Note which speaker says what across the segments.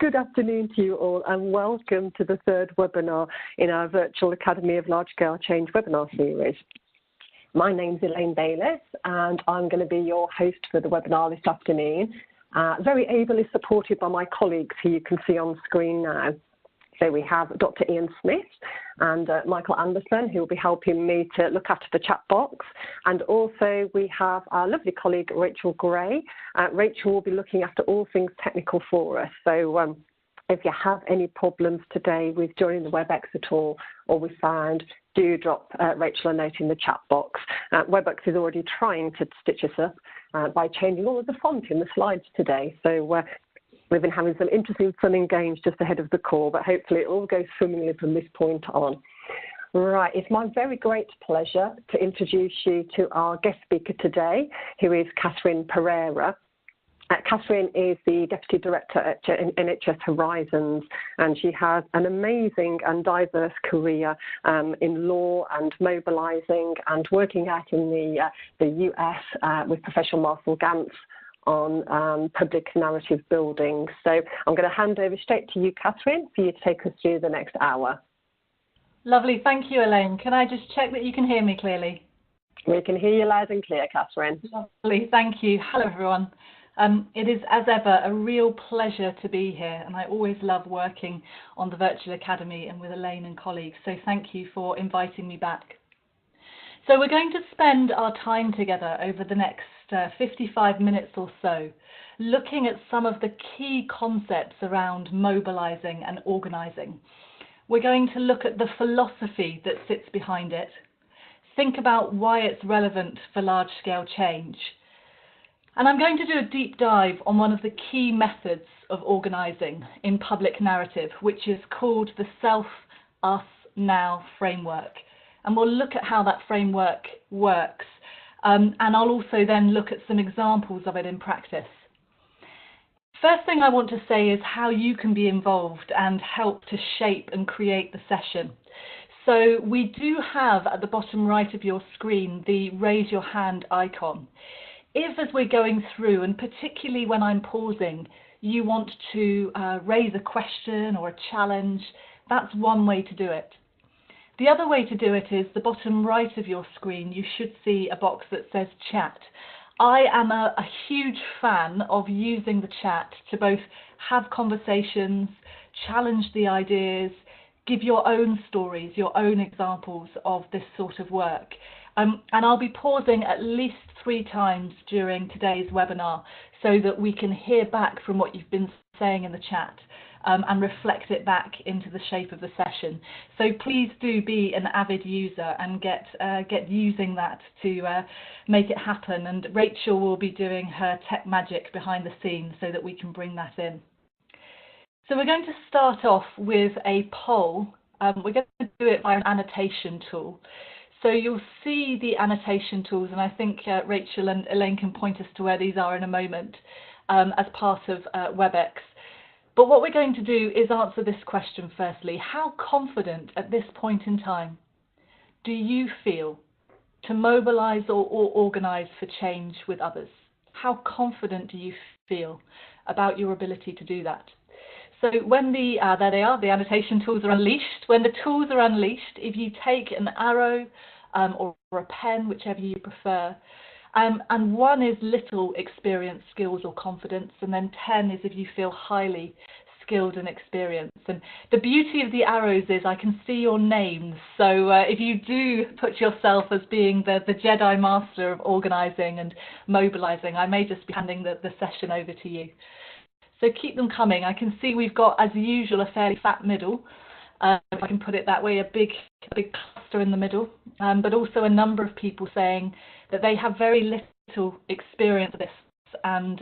Speaker 1: Good afternoon to you all, and welcome to the third webinar in our Virtual Academy of Large-Scale Change webinar series. My name's Elaine Bayliss, and I'm going to be your host for the webinar this afternoon, very ably supported by my colleagues who you can see on screen now. So we have Dr. Ian Smith and Michael Anderson, who will be helping me to look after the chat box. And also we have our lovely colleague, Rachel Gray. Rachel will be looking after all things technical for us. So if you have any problems today with joining the WebEx at all or with sound, do drop Rachel a note in the chat box. WebEx is already trying to stitch us up by changing all of the font in the slides today. So we've been having some interesting fun and games just ahead of the call, but hopefully it all goes swimmingly from this point on. Right, it's my very great pleasure to introduce you to our guest speaker today, who is Katherine Pereira. Katherine is the Deputy Director at NHS Horizons, and she has an amazing and diverse career in law and mobilising and working out in the US with Professor Marcel Gantz on public narrative building. So I'm going to hand over straight to you, Katherine, for you to take us through the next hour.
Speaker 2: Lovely. Thank you, Elaine. Can I just check that you can hear me clearly?
Speaker 1: We can hear you loud and clear, Katherine.
Speaker 2: Lovely. Thank you. Hello, everyone. It is, as ever, a real pleasure to be here, and I always love working on the Virtual Academy and with Elaine and colleagues, so thank you for inviting me back. So we're going to spend our time together over the next 55 minutes or so, looking at some of the key concepts around mobilising and organising. We're going to look at the philosophy that sits behind it, think about why it's relevant for large-scale change, and I'm going to do a deep dive on one of the key methods of organising in public narrative, which is called the SelfUsNow framework. And we'll look at how that framework works. And I'll also then look at some examples of it in practice. First thing I want to say is how you can be involved and help to shape and create the session. So we do have at the bottom right of your screen the raise your hand icon. If as we're going through, and particularly when I'm pausing, you want to raise a question or a challenge, that's one way to do it. The other way to do it is the bottom right of your screen. You should see a box that says chat. I am a huge fan of using the chat to both have conversations, challenge the ideas, give your own stories, your own examples of this sort of work. And I'll be pausing at least 3 times during today's webinar so that we can hear back from what you've been saying in the chat. And reflect it back into the shape of the session. So please do be an avid user and get using that to make it happen. And Rachel will be doing her tech magic behind the scenes so that we can bring that in. So we're going to start off with a poll. We're going to do it by an annotation tool. So you'll see the annotation tools, and I think Rachel and Elaine can point us to where these are in a moment as part of WebEx. But what we're going to do is answer this question firstly. How confident at this point in time do you feel to mobilise or organise for change with others? How confident do you feel about your ability to do that? So when there they are, the annotation tools are unleashed. When the tools are unleashed, if you take an arrow or a pen, whichever you prefer, and 1 is little experience, skills or confidence, and then 10 is if you feel highly skilled and experienced. And the beauty of the arrows is I can see your names, so if you do put yourself as being the Jedi Master of organising and mobilising, I may just be handing the session over to you. So keep them coming. I can see we've got, as usual, a fairly fat middle, if I can put it that way, a big cluster in the middle, but also a number of people saying that they have very little experience of this and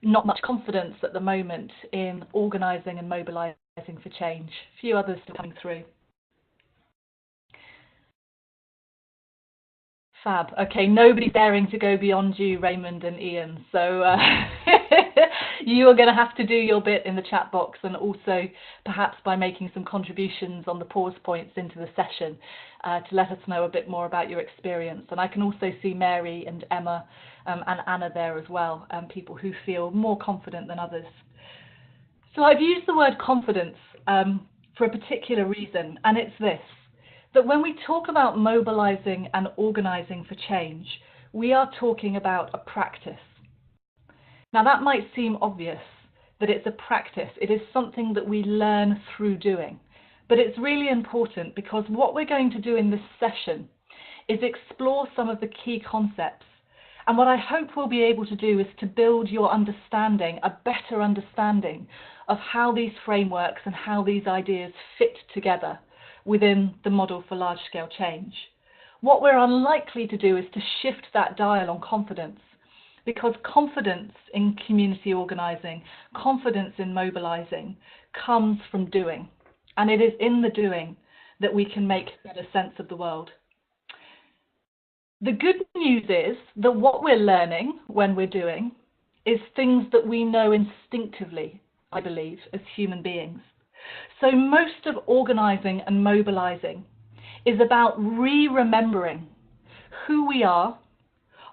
Speaker 2: not much confidence at the moment in organising and mobilising for change. A few others still coming through. Fab. Okay, nobody's daring to go beyond you, Raymond and Ian. So you are going to have to do your bit in the chat box, and also perhaps by making some contributions on the pause points into the session to let us know a bit more about your experience. And I can also see Mary and Emma and Anna there as well, people who feel more confident than others. So I've used the word confidence for a particular reason, and it's this, that when we talk about mobilizing and organizing for change, we are talking about a practice. Now that might seem obvious, that it's a practice. It is something that we learn through doing. But it's really important because what we're going to do in this session is explore some of the key concepts. And what I hope we'll be able to do is to build your understanding, a better understanding of how these frameworks and how these ideas fit together within the model for large-scale change. What we're unlikely to do is to shift that dial on confidence, because confidence in community organising, confidence in mobilising, comes from doing. And it is in the doing that we can make better sense of the world. The good news is that what we're learning when we're doing is things that we know instinctively, I believe, as human beings. So most of organising and mobilising is about re-remembering who we are,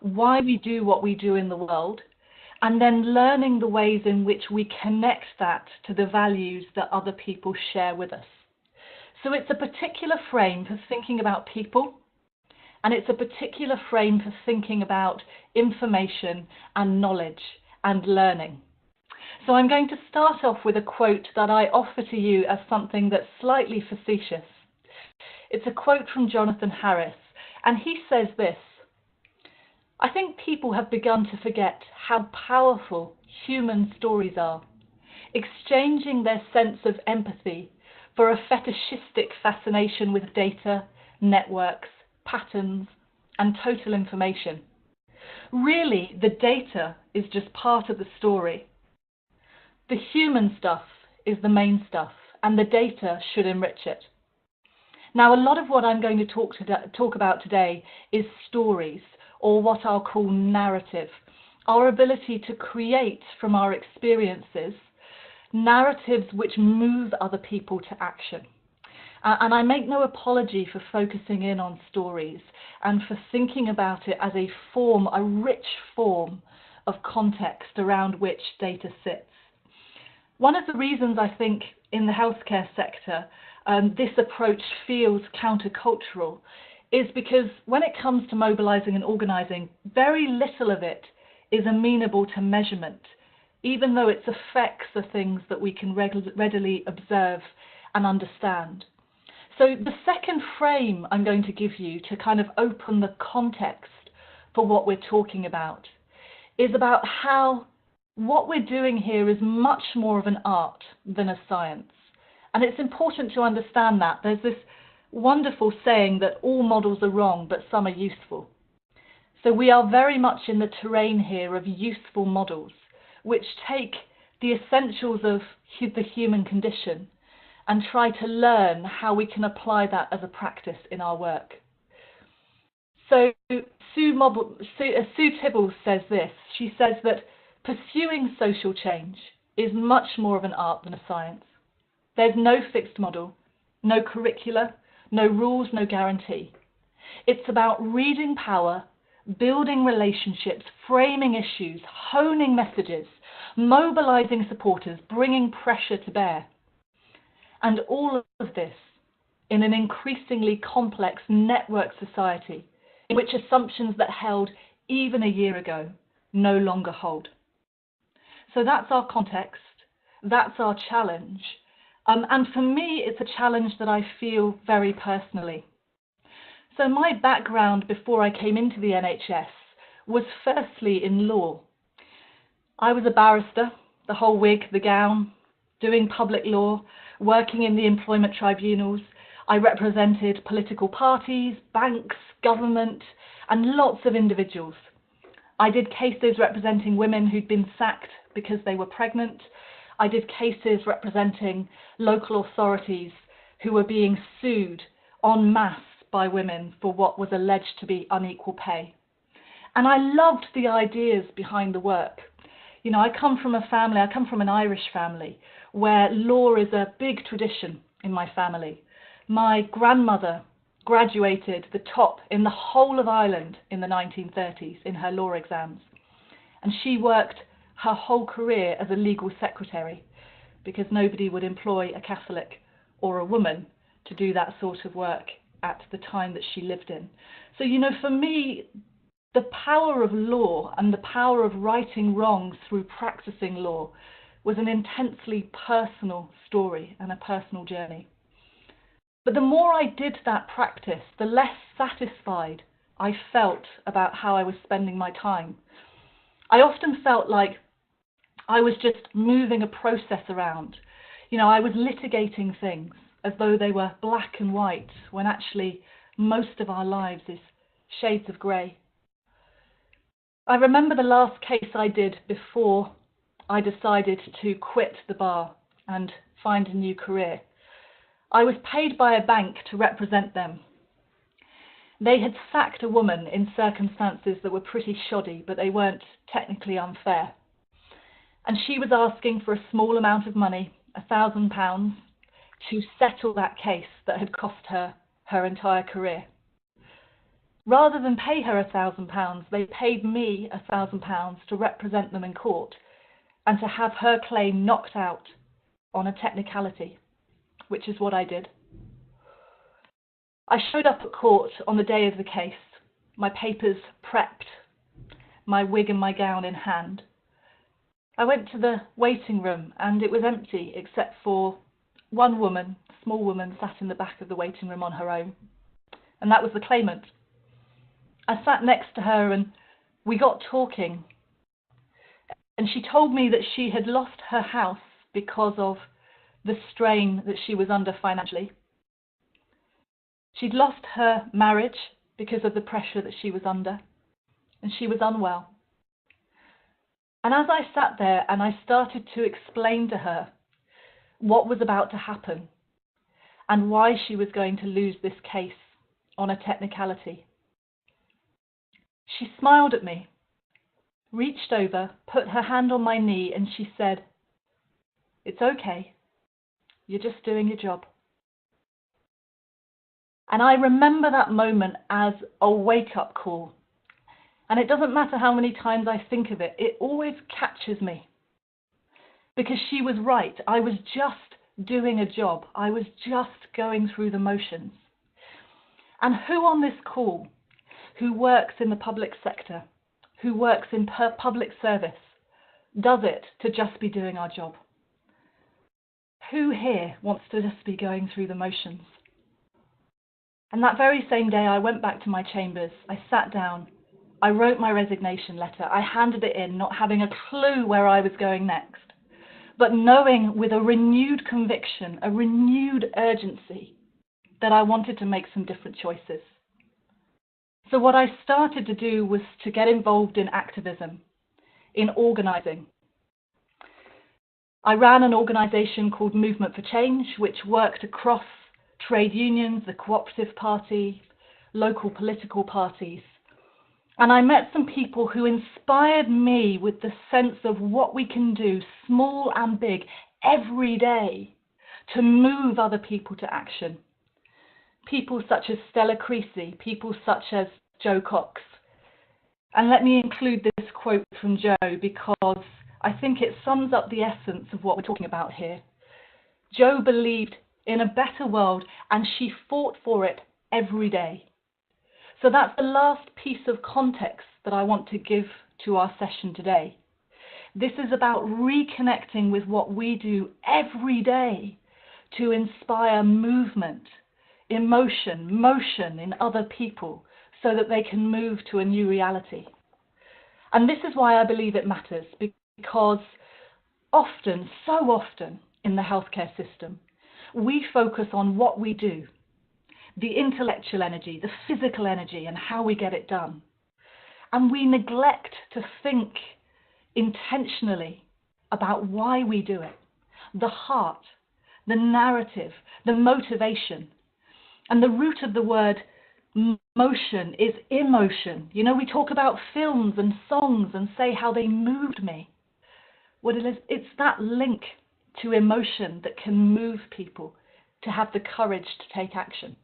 Speaker 2: why we do what we do in the world, and then learning the ways in which we connect that to the values that other people share with us. So it's a particular frame for thinking about people, and it's a particular frame for thinking about information and knowledge and learning. So I'm going to start off with a quote that I offer to you as something that's slightly facetious. It's a quote from Jonathan Harris, and he says this: "I think people have begun to forget how powerful human stories are, exchanging their sense of empathy for a fetishistic fascination with data, networks, patterns, and total information. Really, the data is just part of the story. The human stuff is the main stuff, and the data should enrich it." Now, a lot of what I'm going to talk about today is stories, or what I'll call narrative, our ability to create from our experiences narratives which move other people to action. And I make no apology for focusing in on stories and for thinking about it as a form, a rich form of context around which data sits. One of the reasons I think in the healthcare sector this approach feels countercultural is because when it comes to mobilising and organising, very little of it is amenable to measurement, even though its effects are things that we can readily observe and understand. So the second frame I'm going to give you to kind of open the context for what we're talking about is about how what we're doing here is much more of an art than a science. And it's important to understand that. There's this wonderful saying that all models are wrong, but some are useful. So we are very much in the terrain here of useful models, which take the essentials of the human condition and try to learn how we can apply that as a practice in our work. So Sue Tibbles says this. She says that pursuing social change is much more of an art than a science. There's no fixed model, no curricula, no rules, no guarantee. It's about reading power, building relationships, framing issues, honing messages, mobilising supporters, bringing pressure to bear. And all of this in an increasingly complex network society in which assumptions that held even a year ago no longer hold. So that's our context, that's our challenge. And for me, it's a challenge that I feel very personally. So my background before I came into the NHS was firstly in law. I was a barrister, the whole wig, the gown, doing public law, working in the employment tribunals. I represented political parties, banks, government, and lots of individuals. I did cases representing women who'd been sacked because they were pregnant. I did cases representing local authorities who were being sued en masse by women for what was alleged to be unequal pay. And I loved the ideas behind the work. You know, I come from an Irish family where law is a big tradition in my family. My grandmother graduated the top in the whole of Ireland in the 1930s in her law exams. And she worked her whole career as a legal secretary because nobody would employ a Catholic or a woman to do that sort of work at the time that she lived in. So, you know, for me, the power of law and the power of righting wrongs through practicing law was an intensely personal story and a personal journey. But the more I did that practice, the less satisfied I felt about how I was spending my time. I often felt like I was just moving a process around. You know, I was litigating things as though they were black and white, when actually most of our lives is shades of grey. I remember the last case I did before I decided to quit the bar and find a new career. I was paid by a bank to represent them. They had sacked a woman in circumstances that were pretty shoddy, but they weren't technically unfair. And she was asking for a small amount of money, £1,000, to settle that case that had cost her her entire career. Rather than pay her £1,000, they paid me £1,000 to represent them in court and to have her claim knocked out on a technicality, which is what I did. I showed up at court on the day of the case, my papers prepped, my wig and my gown in hand. I went to the waiting room and it was empty except for one woman, a small woman, sat in the back of the waiting room on her own, and that was the claimant. I sat next to her and we got talking, and she told me that she had lost her house because of the strain that she was under financially. She'd lost her marriage because of the pressure that she was under, and she was unwell. And as I sat there and I started to explain to her what was about to happen and why she was going to lose this case on a technicality, she smiled at me, reached over, put her hand on my knee, and she said, "It's okay, you're just doing your job." And I remember that moment as a wake-up call. And it doesn't matter how many times I think of it, it always catches me. Because she was right. I was just doing a job. I was just going through the motions. And who on this call, who works in the public sector, who works in public service, does it to just be doing our job? Who here wants to just be going through the motions? And that very same day, I went back to my chambers. I sat down. I wrote my resignation letter. I handed it in, not having a clue where I was going next, but knowing with a renewed conviction, a renewed urgency, that I wanted to make some different choices. So what I started to do was to get involved in activism, in organising. I ran an organisation called Movement for Change, which worked across trade unions, the Cooperative Party, local political parties. And I met some people who inspired me with the sense of what we can do, small and big, every day, to move other people to action. People such as Stella Creasy, people such as Joe Cox. And let me include this quote from Joe because I think it sums up the essence of what we're talking about here. Joe believed in a better world, and she fought for it every day. So that's the last piece of context that I want to give to our session today. This is about reconnecting with what we do every day to inspire movement, emotion, motion in other people so that they can move to a new reality. And this is why I believe it matters, because often, so often in the healthcare system, we focus on what we do, the intellectual energy, the physical energy, and how we get it done. And we neglect to think intentionally about why we do it, the heart, the narrative, the motivation. And the root of the word motion is emotion. You know, we talk about films and songs and say how they moved me. What it is, it's that link to emotion that can move people to have the courage to take action.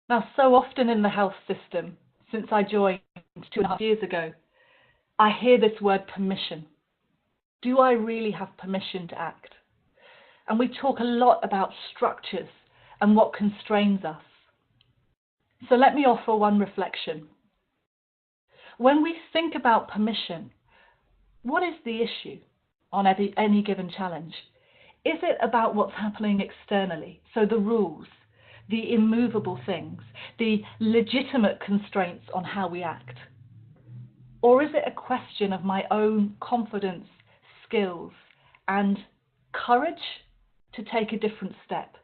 Speaker 2: Now, so often in the health system, since I joined 2.5 years ago, I hear this word permission. Do I really have permission to act? And we talk a lot about structures and what constrains us. So let me offer one reflection. When we think about permission, what is the issue on any given challenge? Is it about what's happening externally? So the rules, the immovable things, the legitimate constraints on how we act? Or is it a question of my own confidence, skills, and courage to take a different step?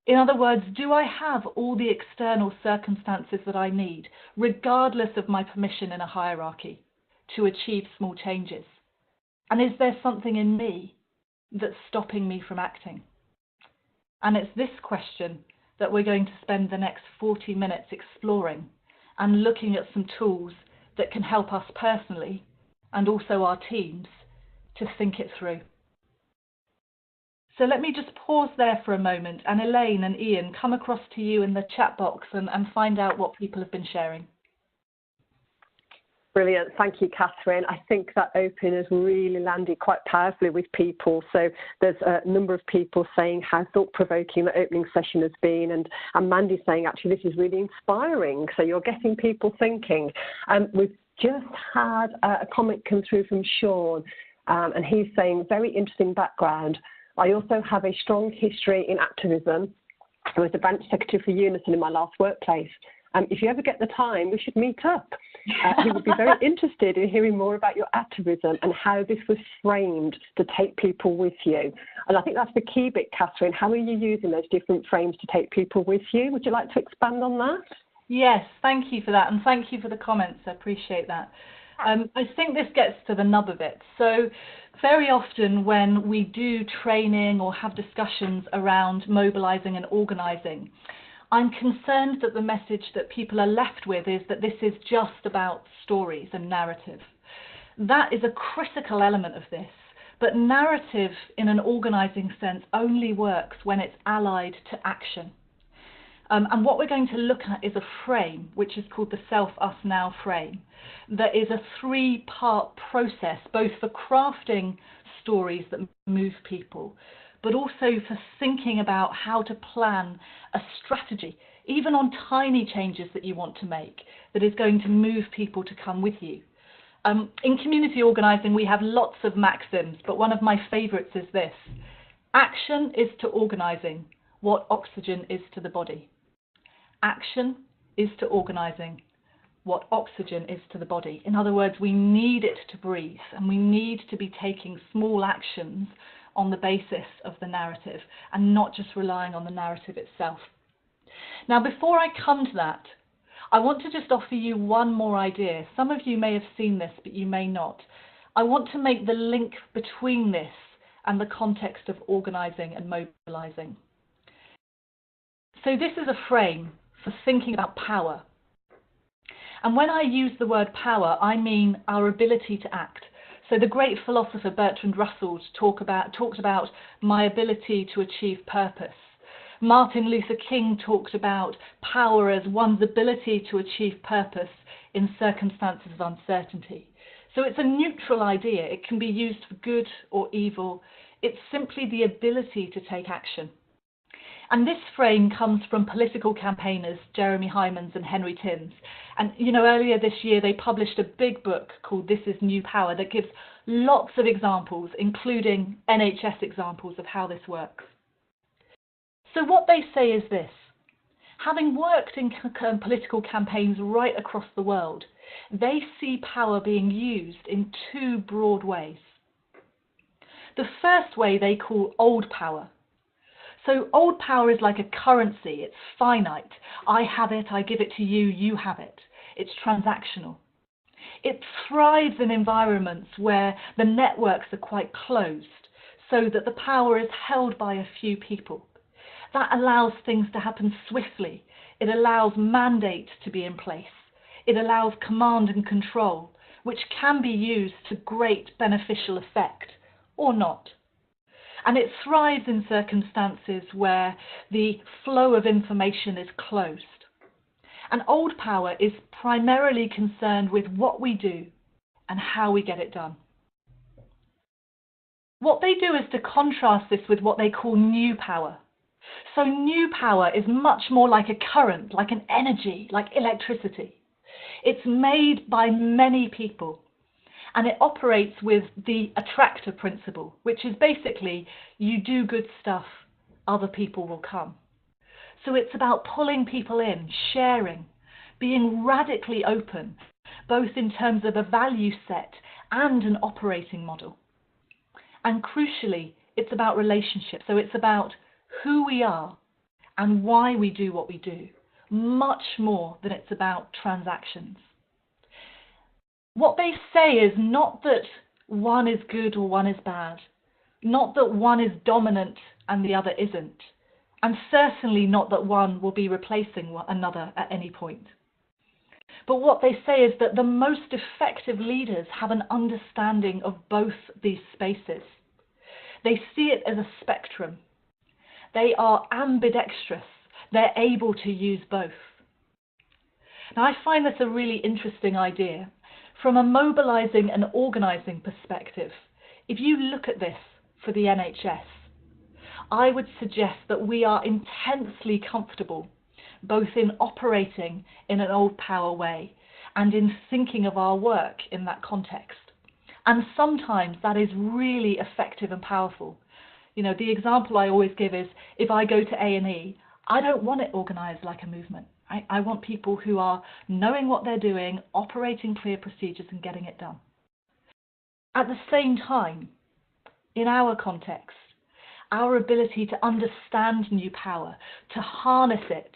Speaker 2: In other words, do I have all the external circumstances that I need, regardless of my permission in a hierarchy, to achieve small changes? And is there something in me that's stopping me from acting? And it's this question that we're going to spend the next 40 minutes exploring and looking at some tools that can help us personally and also our teams to think it through. So let me just pause there for a moment, and Elaine and Ian, come across to you in the chat box and find out what people have been sharing.
Speaker 1: Brilliant. Thank you, Katherine. I think that open has really landed quite powerfully with people. So there's a number of people saying how thought-provoking the opening session has been, and Mandy's saying, actually, this is really inspiring. So you're getting people thinking. We've just had a comment come through from Sean, and he's saying, very interesting background. I also have a strong history in activism. I was the branch secretary for Unison in my last workplace. If you ever get the time, we should meet up. He would be very interested in hearing more about your activism and how this was framed to take people with you. And I think that's the key bit, Katherine. How are you using those different frames to take people with you? Would you like to expand on that?
Speaker 2: Yes, thank you for that, and thank you for the comments. I appreciate that. I think this gets to the nub of it. So very often when we do training or have discussions around mobilising and organising, I'm concerned that the message that people are left with is that this is just about stories and narrative. That is a critical element of this, but narrative in an organising sense only works when it's allied to action. And what we're going to look at is a frame, which is called the SelfUsNow Frame, that is a three-part process, both for crafting stories that move people, but also for thinking about how to plan a strategy, even on tiny changes that you want to make, that is going to move people to come with you. In community organising, we have lots of maxims, but one of my favourites is this. Action is to organising what oxygen is to the body. Action is to organising what oxygen is to the body. In other words, we need it to breathe, and we need to be taking small actions on the basis of the narrative and not just relying on the narrative itself. Now, before I come to that, I want to just offer you one more idea. Some of you may have seen this, but you may not. I want to make the link between this and the context of organising and mobilising. So this is a frame for thinking about power. And when I use the word power, I mean our ability to act. So the great philosopher Bertrand Russell talked about my ability to achieve purpose. Martin Luther King talked about power as one's ability to achieve purpose in circumstances of uncertainty. So it's a neutral idea. It can be used for good or evil. It's simply the ability to take action. And this frame comes from political campaigners Jeremy Hymans and Henry Timms. And earlier this year they published a big book called This Is New Power that gives lots of examples, including NHS examples of how this works. So what they say is this. Having worked in political campaigns right across the world, they see power being used in two broad ways. The first way they call old power. So old power is like a currency. It's finite. I have it, I give it to you, you have it. It's transactional. It thrives in environments where the networks are quite closed, so that the power is held by a few people. That allows things to happen swiftly. It allows mandates to be in place. It allows command and control, which can be used to great beneficial effect, or not. And it thrives in circumstances where the flow of information is closed. And old power is primarily concerned with what we do and how we get it done. what they do is to contrast this with what they call new power. So new power is much more like a current, like an energy, like electricity. It's made by many people, and it operates with the attractor principle, which is basically you do good stuff, other people will come. So it's about pulling people in, sharing, being radically open, both in terms of a value set and an operating model. And crucially, it's about relationships. So it's about who we are and why we do what we do, much more than it's about transactions. What they say is not that one is good or one is bad, not that one is dominant and the other isn't, and certainly not that one will be replacing another at any point. But what they say is that the most effective leaders have an understanding of both these spaces. They see it as a spectrum. They are ambidextrous. They're able to use both. Now, I find this a really interesting idea. From a mobilising and organising perspective, if you look at this for the NHS, I would suggest that we are intensely comfortable both in operating in an old power way and in thinking of our work in that context. And sometimes that is really effective and powerful. You know, the example I always give is if I go to A&E, I don't want it organised like a movement. Right? I want people who are knowing what they're doing, operating clear procedures and getting it done. At the same time, in our context, our ability to understand new power, to harness it,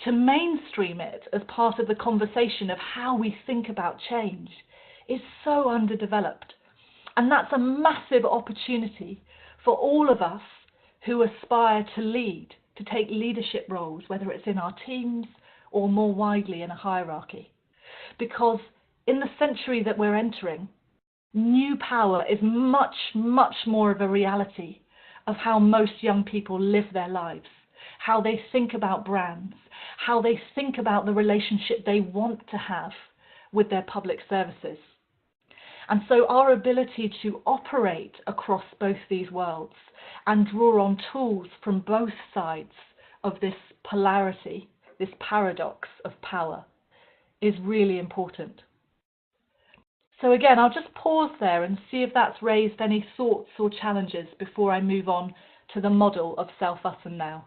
Speaker 2: to mainstream it as part of the conversation of how we think about change is so underdeveloped. And that's a massive opportunity for all of us who aspire to lead, to take leadership roles, whether it's in our teams or more widely in a hierarchy. Because in the century that we're entering, new power is much, much more of a reality of how most young people live their lives, how they think about brands, how they think about the relationship they want to have with their public services. And so our ability to operate across both these worlds and draw on tools from both sides of this polarity, this paradox of power, is really important. So again, I'll just pause there and see if that's raised any thoughts or challenges before I move on to the model of SelfUsNow.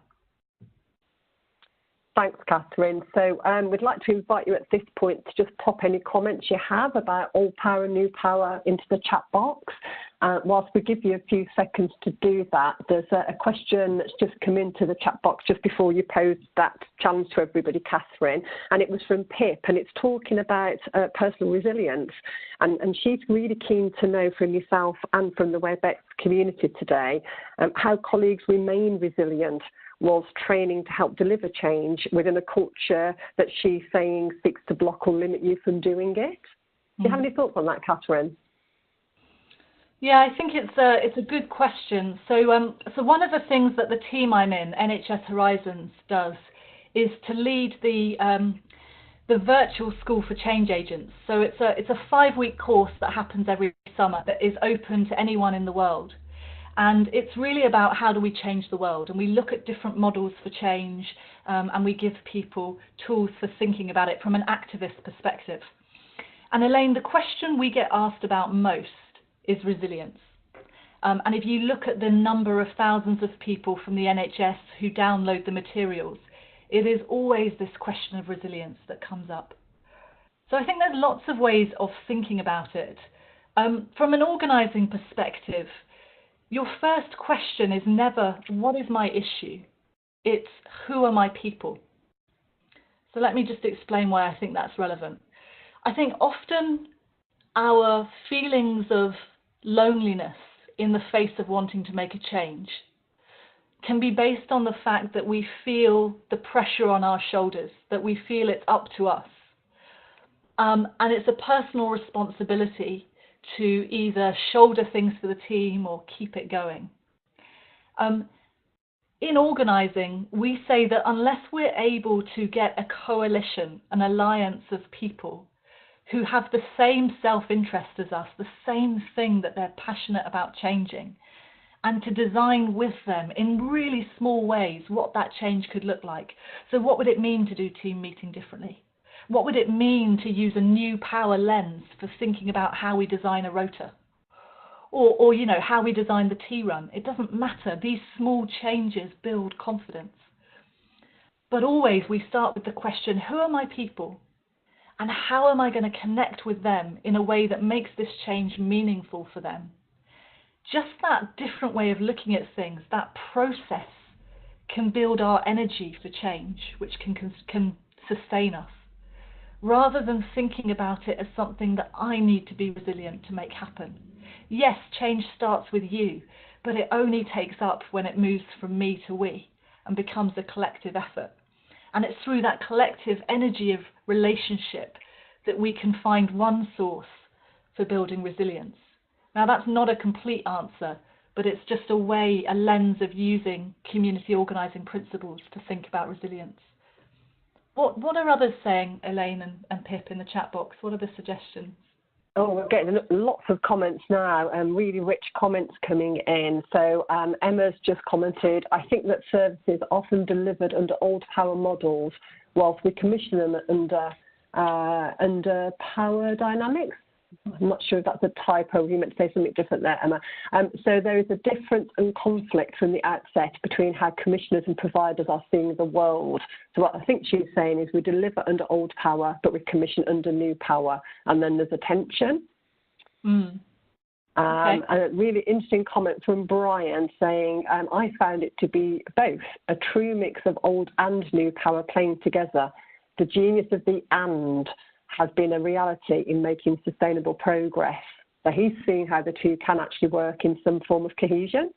Speaker 1: Thanks, Katherine. So we'd like to invite you at this point to just pop any comments you have about old power, new power into the chat box. Whilst we give you a few seconds to do that, there's a question that's just come into the chat box just before you posed that challenge to everybody, Katherine, and it was from Pip, and it's talking about personal resilience. And she's really keen to know from yourself and from the WebEx community today how colleagues remain resilient whilst training to help deliver change within a culture that she's saying seeks to block or limit you from doing it. Do you have any thoughts on that, Katherine?
Speaker 2: Yeah, I think it's a good question. So one of the things that the team I'm in, NHS Horizons, does is to lead the virtual school for change agents. So it's a 5-week course that happens every summer that is open to anyone in the world. And it's really about how do we change the world. And we look at different models for change and we give people tools for thinking about it from an activist perspective. And Elaine, the question we get asked about most is resilience. And if you look at the number of thousands of people from the NHS who download the materials, it is always this question of resilience that comes up. So I think there's lots of ways of thinking about it. From an organising perspective, your first question is never, what is my issue? It's, who are my people? So let me just explain why I think that's relevant. I think often our feelings of loneliness in the face of wanting to make a change can be based on the fact that we feel the pressure on our shoulders, that we feel it's up to us. And it's a personal responsibility to either shoulder things for the team or keep it going. In organising, we say that unless we're able to get a coalition, an alliance of people who have the same self-interest as us, the same thing that they're passionate about changing, and to design with them in really small ways what that change could look like. So what would it mean to do team meeting differently? What would it mean to use a new power lens for thinking about how we design a rota? Or you know, how we design the tea run? It doesn't matter. These small changes build confidence. But always we start with the question, who are my people? And how am I going to connect with them in a way that makes this change meaningful for them? Just that different way of looking at things, that process, can build our energy for change, which can sustain us, rather than thinking about it as something that I need to be resilient to make happen. Yes, change starts with you, but it only takes up when it moves from me to we and becomes a collective effort. And it's through that collective energy of relationship that we can find one source for building resilience. Now, that's not a complete answer, but it's just a way, a lens of using community organising principles to think about resilience. What are others saying, Elaine and Pip, in the chat box? What are the suggestions?
Speaker 1: Oh, we're getting lots of comments now, and really rich comments coming in. So Emma's just commented, I think that services are often delivered under old power models whilst we commission them under power dynamics. I'm not sure if that's a typo. You meant to say something different there, Emma. So there is a difference and conflict from the outset between how commissioners and providers are seeing the world. So what I think she's saying is we deliver under old power, but we commission under new power, and then there's a tension.
Speaker 2: Okay.
Speaker 1: And a really interesting comment from Brian saying, I found it to be both, a true mix of old and new power playing together. The genius of the and has been a reality in making sustainable progress. So he's seeing how the two can actually work in some form of cohesion.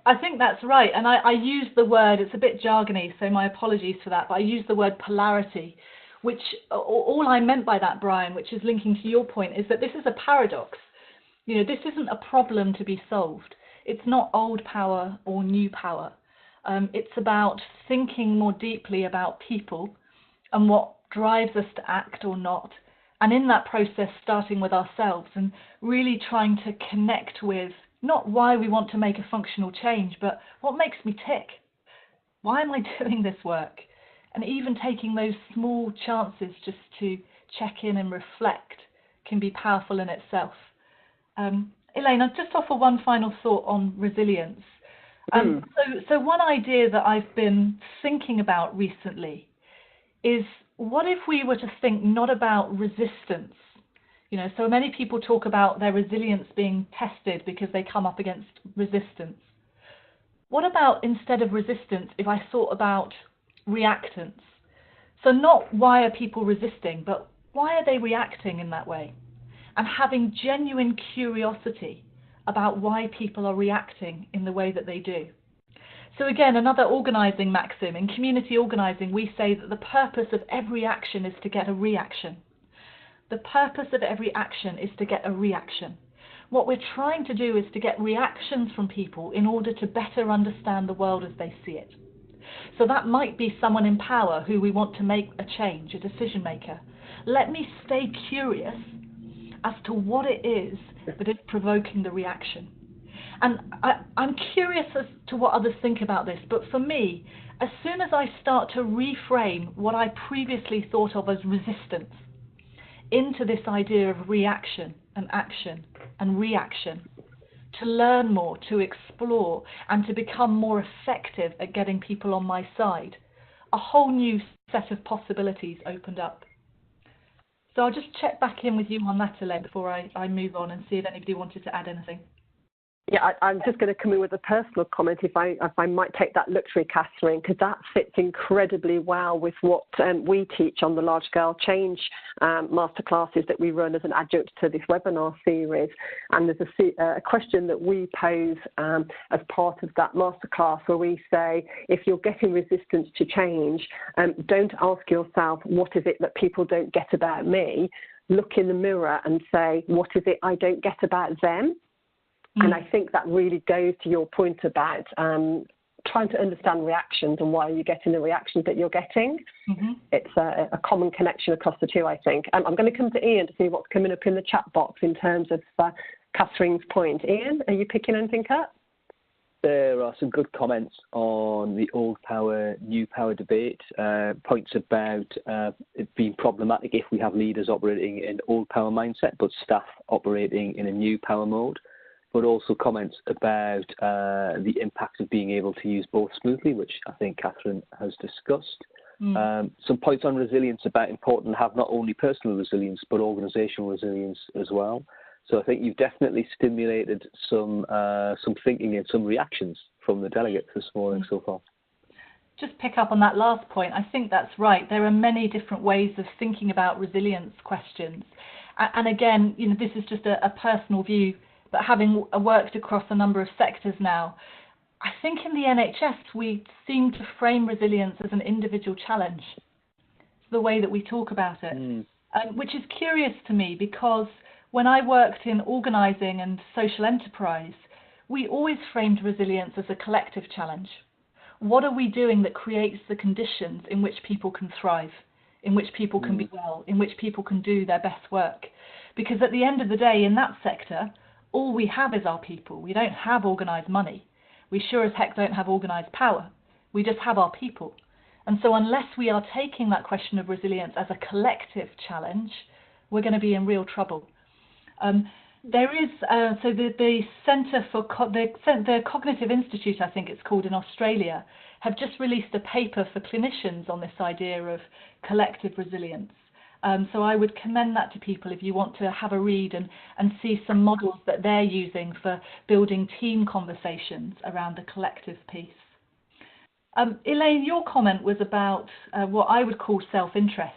Speaker 2: I think that's right. And I use the word, it's a bit jargony, so my apologies for that, but I use the word polarity, which all I meant by that, Brian, which is linking to your point, is that this is a paradox. You know, this isn't a problem to be solved. It's not old power or new power. It's about thinking more deeply about people and what drives us to act or not, and in that process starting with ourselves and really trying to connect with not why we want to make a functional change, but what makes me tick. Why am I doing this work? And even taking those small chances just to check in and reflect can be powerful in itself. Elaine, I'll just offer one final thought on resilience. So one idea that I've been thinking about recently is, what if we were to think not about resistance? You know, so many people talk about their resilience being tested because they come up against resistance. What about, instead of resistance, if I thought about reactance? So not why are people resisting, but why are they reacting in that way? And having genuine curiosity about why people are reacting in the way that they do. So again, another organising maxim. In community organising, we say that the purpose of every action is to get a reaction. The purpose of every action is to get a reaction. What we're trying to do is to get reactions from people in order to better understand the world as they see it. So that might be someone in power who we want to make a change, a decision maker. Let me stay curious as to what it is that is provoking the reaction. And I'm curious as to what others think about this, but for me, as soon as I start to reframe what I previously thought of as resistance into this idea of reaction and action and reaction, to learn more, to explore, and to become more effective at getting people on my side, a whole new set of possibilities opened up. So I'll just check back in with you on that, Elaine, before I move on and see if anybody wanted to add anything.
Speaker 1: Yeah, I'm just going to come in with a personal comment, if I might take that luxury, Katherine, because that fits incredibly well with what we teach on the large-scale change masterclasses that we run as an adjunct to this webinar series. And there's a question that we pose as part of that masterclass, where we say, if you're getting resistance to change, don't ask yourself, what is it that people don't get about me? Look in the mirror and say, what is it I don't get about them? And I think that really goes to your point about trying to understand reactions and why you're getting the reactions that you're getting. It's a common connection across the two, I think. I'm going to come to Ian to see what's coming up in the chat box in terms of Katherine's point. Ian, are you picking anything up?
Speaker 3: There are some good comments on the old power, new power debate, points about it being problematic if we have leaders operating in old power mindset, but staff operating in a new power mode, but also comments about the impact of being able to use both smoothly, which I think Katherine has discussed. Some points on resilience about important to have not only personal resilience, but organisational resilience as well. So I think you've definitely stimulated some thinking and some reactions from the delegates this morning so far.
Speaker 2: Just pick up on that last point. I think that's right. There are many different ways of thinking about resilience questions. And again, you know, this is just a personal view, but having worked across a number of sectors now, I think in the NHS we seem to frame resilience as an individual challenge. It's the way that we talk about it, which is curious to me because when I worked in organising and social enterprise, we always framed resilience as a collective challenge. What are we doing that creates the conditions in which people can thrive, in which people can be well, in which people can do their best work? Because at the end of the day, in that sector, all we have is our people. We don't have organised money. We sure as heck don't have organised power. We just have our people. And so unless we are taking that question of resilience as a collective challenge, we're going to be in real trouble. There is the Centre for the Cognitive Institute, I think it's called, in Australia, have just released a paper for clinicians on this idea of collective resilience. So I would commend that to people if you want to have a read and see some models that they're using for building team conversations around the collective piece. Elaine, your comment was about what I would call self-interest.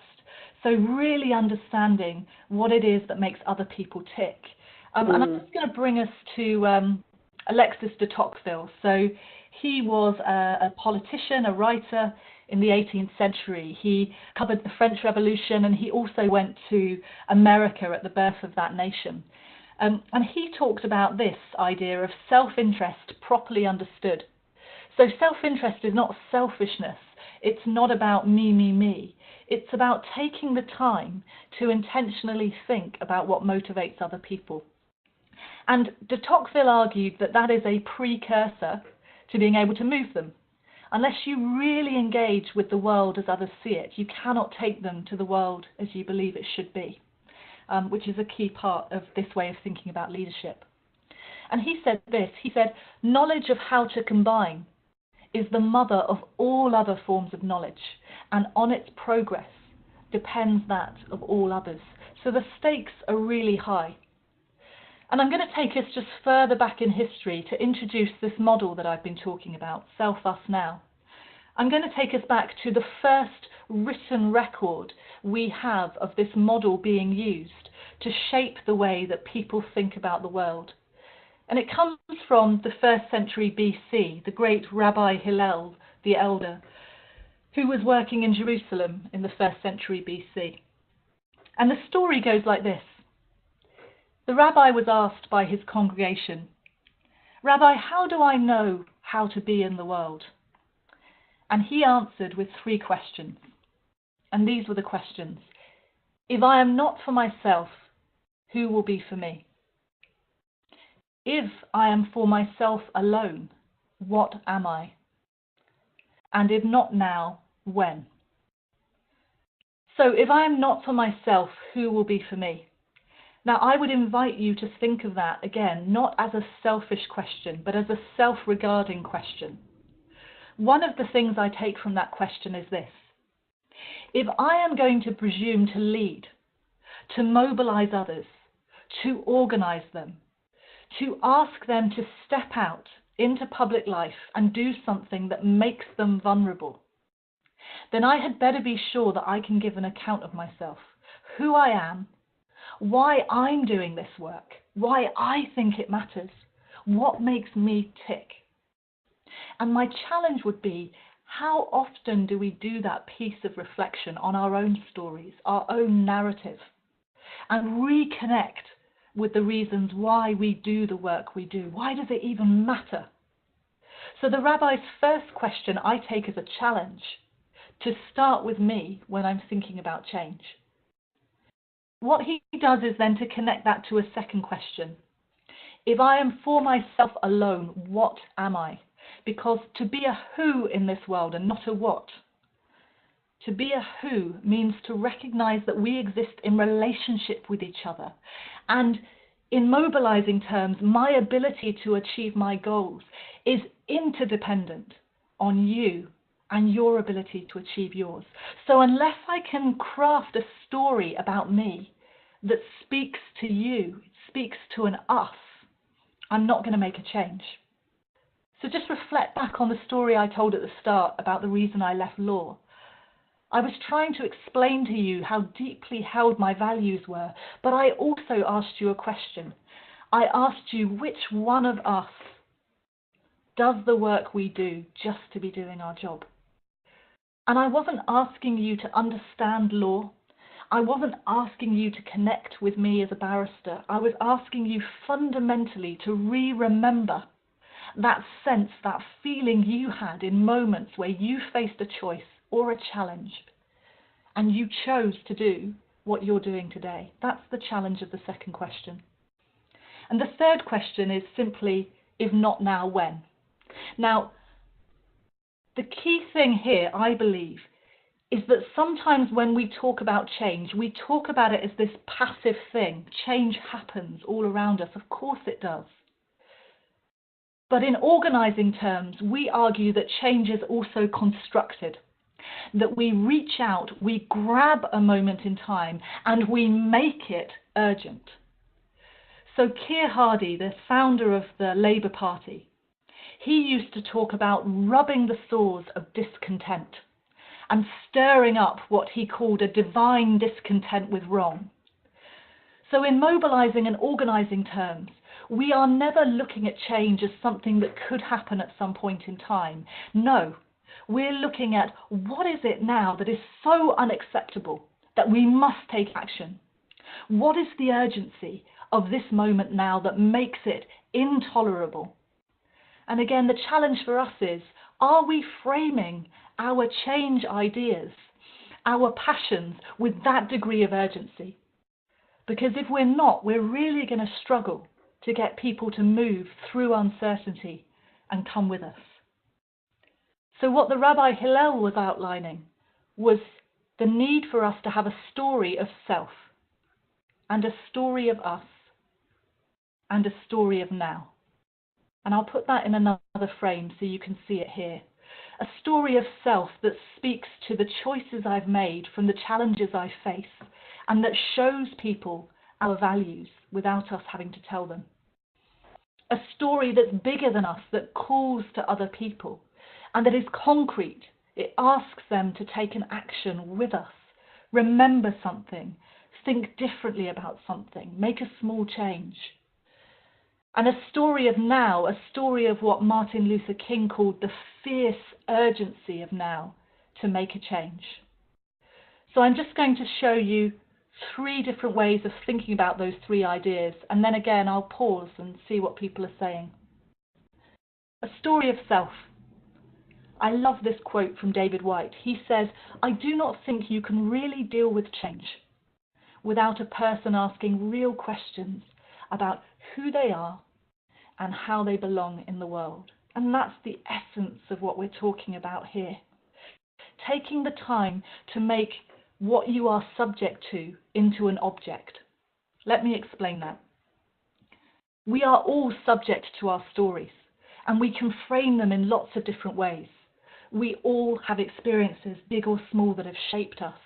Speaker 2: So really understanding what it is that makes other people tick. And I'm just going to bring us to Alexis de Tocqueville. So he was a politician, a writer in the 18th century. He covered the French Revolution, and he also went to America at the birth of that nation. And he talked about this idea of self-interest properly understood. So self-interest is not selfishness. It's not about me, me, me. It's about taking the time to intentionally think about what motivates other people. And de Tocqueville argued that that is a precursor to being able to move them. Unless you really engage with the world as others see it, you cannot take them to the world as you believe it should be, which is a key part of this way of thinking about leadership. And he said this, he said, knowledge of how to combine is the mother of all other forms of knowledge, and on its progress depends that of all others. So the stakes are really high. And I'm going to take us just further back in history to introduce this model that I've been talking about, SelfUsNow. I'm going to take us back to the first written record we have of this model being used to shape the way that people think about the world. And it comes from the 1st century BC, the great Rabbi Hillel, the elder, who was working in Jerusalem in the 1st century BC. And the story goes like this. The rabbi was asked by his congregation, "Rabbi, how do I know how to be in the world?" And he answered with 3 questions. And these were the questions. If I am not for myself, who will be for me? If I am for myself alone, what am I? And if not now, when? So if I am not for myself, who will be for me? Now, I would invite you to think of that, again, not as a selfish question, but as a self-regarding question. One of the things I take from that question is this. If I am going to presume to lead, to mobilize others, to organize them, to ask them to step out into public life and do something that makes them vulnerable, then I had better be sure that I can give an account of myself, who I am, why I'm doing this work, why I think it matters, what makes me tick. And my challenge would be, how often do we do that piece of reflection on our own stories, our own narrative, and reconnect with the reasons why we do the work we do? Why does it even matter? So the rabbi's first question I take as a challenge to start with me when I'm thinking about change. What he does is then to connect that to a second question. If I am for myself alone, what am I? Because to be a who in this world and not a what. To be a who means to recognize that we exist in relationship with each other. And in mobilizing terms, my ability to achieve my goals is interdependent on you and your ability to achieve yours. So unless I can craft a story about me that speaks to you, speaks to an us, I'm not going to make a change. So just reflect back on the story I told at the start about the reason I left law. I was trying to explain to you how deeply held my values were, but I also asked you a question. I asked you which one of us does the work we do just to be doing our job. And I wasn't asking you to understand law. I wasn't asking you to connect with me as a barrister. I was asking you fundamentally to remember that sense, that feeling you had in moments where you faced a choice or a challenge and you chose to do what you're doing today. That's the challenge of the second question. And the third question is simply, if not now, when? Now, the key thing here, I believe, is that sometimes when we talk about change, we talk about it as this passive thing. Change happens all around us. Of course it does. But in organising terms, we argue that change is also constructed, that we reach out, we grab a moment in time, and we make it urgent. So Keir Hardie, the founder of the Labour Party, he used to talk about rubbing the sores of discontent and stirring up what he called a divine discontent with wrong. So in mobilising and organising terms, we are never looking at change as something that could happen at some point in time. No, we're looking at what is it now that is so unacceptable that we must take action. What is the urgency of this moment now that makes it intolerable? And again, the challenge for us is, are we framing our change ideas, our passions with that degree of urgency? Because if we're not, we're really going to struggle to get people to move through uncertainty and come with us. So what the Rabbi Hillel was outlining was the need for us to have a story of self and a story of us and a story of now. And I'll put that in another frame so you can see it here. A story of self that speaks to the choices I've made from the challenges I face and that shows people our values without us having to tell them. A story that's bigger than us, that calls to other people and that is concrete. It asks them to take an action with us, remember something, think differently about something, make a small change. And a story of now, a story of what Martin Luther King called the fierce urgency of now to make a change. So I'm just going to show you 3 different ways of thinking about those 3 ideas, and then again I'll pause and see what people are saying. A story of self. I love this quote from David White. He says, "I do not think you can really deal with change without a person asking real questions about who they are and how they belong in the world." And that's the essence of what we're talking about here. Taking the time to make what you are subject to into an object. Let me explain that. We are all subject to our stories, and we can frame them in lots of different ways. We all have experiences, big or small, that have shaped us.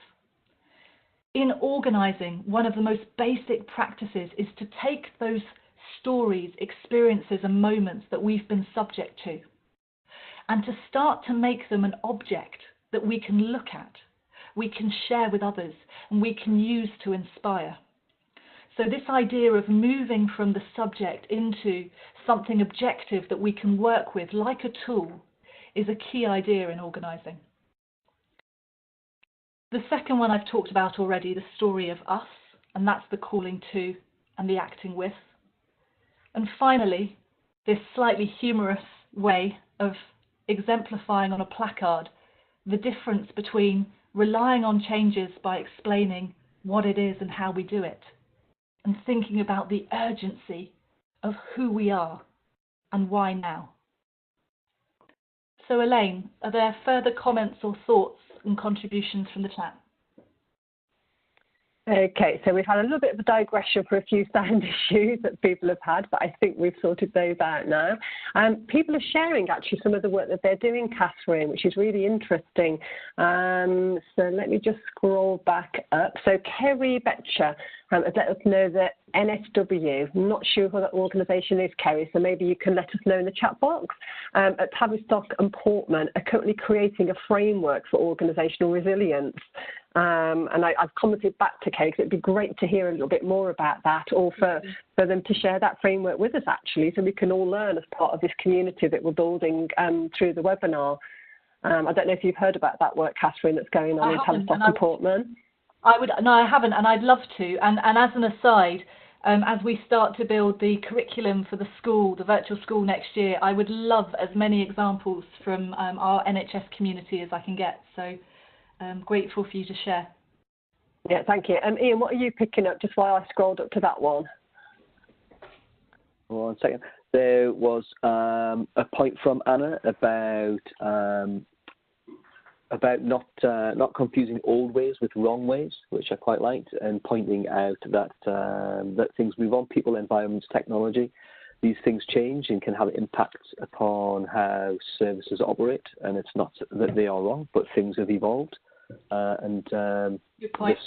Speaker 2: In organising, one of the most basic practices is to take those stories, experiences and moments that we've been subject to, and to start to make them an object that we can look at, we can share with others, and we can use to inspire. So this idea of moving from the subject into something objective that we can work with like a tool is a key idea in organising. The second one I've talked about already, the story of us, and that's the calling to and the acting with. And finally, this slightly humorous way of exemplifying on a placard the difference between relying on changes by explaining what it is and how we do it, and thinking about the urgency of who we are and why now. So Elaine, are there further comments or thoughts and contributions from the chat?
Speaker 1: Okay, so we've had a little bit of a digression for a few sound issues that people have had, but I think we've sorted those out now. People are sharing actually some of the work that they're doing, Katherine, which is really interesting. So let me just scroll back up. So Kerry Betcher has let us know that NSW, not sure who that organisation is, Kerry, so maybe you can let us know in the chat box, at Tavistock and Portman are currently creating a framework for organisational resilience. And I've commented back to Kay, because it'd be great to hear a little bit more about that, or for them to share that framework with us, actually, so we can all learn as part of this community that we're building through the webinar. I don't know if you've heard about that work, Katherine, that's going on in Tavistock and Portman.
Speaker 2: No, I haven't, and I'd love to. And as an aside, as we start to build the curriculum for the school, the virtual school next year, I would love as many examples from our NHS community as I can get. So I'm grateful for you to share.
Speaker 1: Yeah, thank you. Ian, what are you picking up just while I scrolled up to that one?
Speaker 3: 1 second. There was a point from Anna about not confusing old ways with wrong ways, which I quite liked, and pointing out that that things move on, people, environments, technology. These things change and can have impacts upon how services operate, and it's not that they are wrong, but things have evolved, and the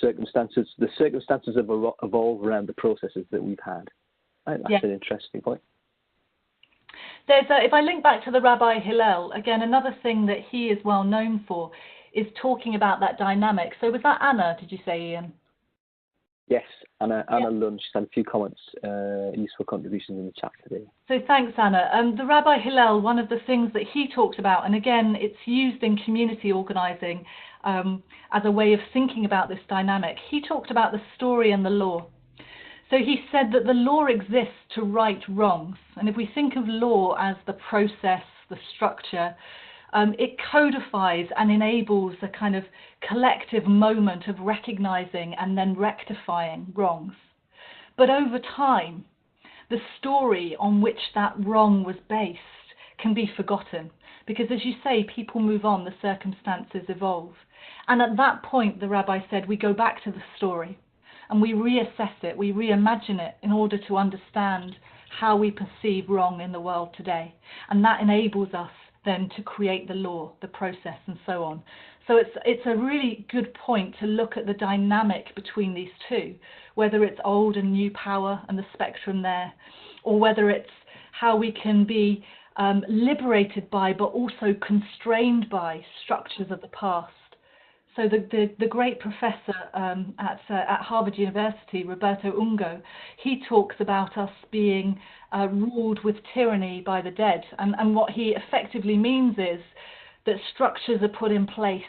Speaker 3: circumstances have evolved around the processes that we've had. I think that's an interesting point.
Speaker 2: There's if I link back to the Rabbi Hillel, again, another thing that he is well known for is talking about that dynamic. So was that Anna, did you say, Ian?
Speaker 3: Yes, Anna Lunch sent a few comments, useful contributions in the chat today.
Speaker 2: So thanks, Anna. The Rabbi Hillel, one of the things that he talked about, and again, it's used in community organising as a way of thinking about this dynamic. He talked about the story and the law. So he said that the law exists to right wrongs. And if we think of law as the process, the structure, it codifies and enables a kind of collective moment of recognizing and then rectifying wrongs. But over time, the story on which that wrong was based can be forgotten. Because as you say, people move on, the circumstances evolve. And at that point, the rabbi said, we go back to the story. And we reassess it, we reimagine it in order to understand how we perceive wrong in the world today. And that enables us then to create the law, the process, and so on. So it's a really good point to look at the dynamic between these two, whether it's old and new power and the spectrum there, or whether it's how we can be liberated by but also constrained by structures of the past. So the great professor at Harvard University, Roberto Ungo, he talks about us being ruled with tyranny by the dead. And what he effectively means is that structures are put in place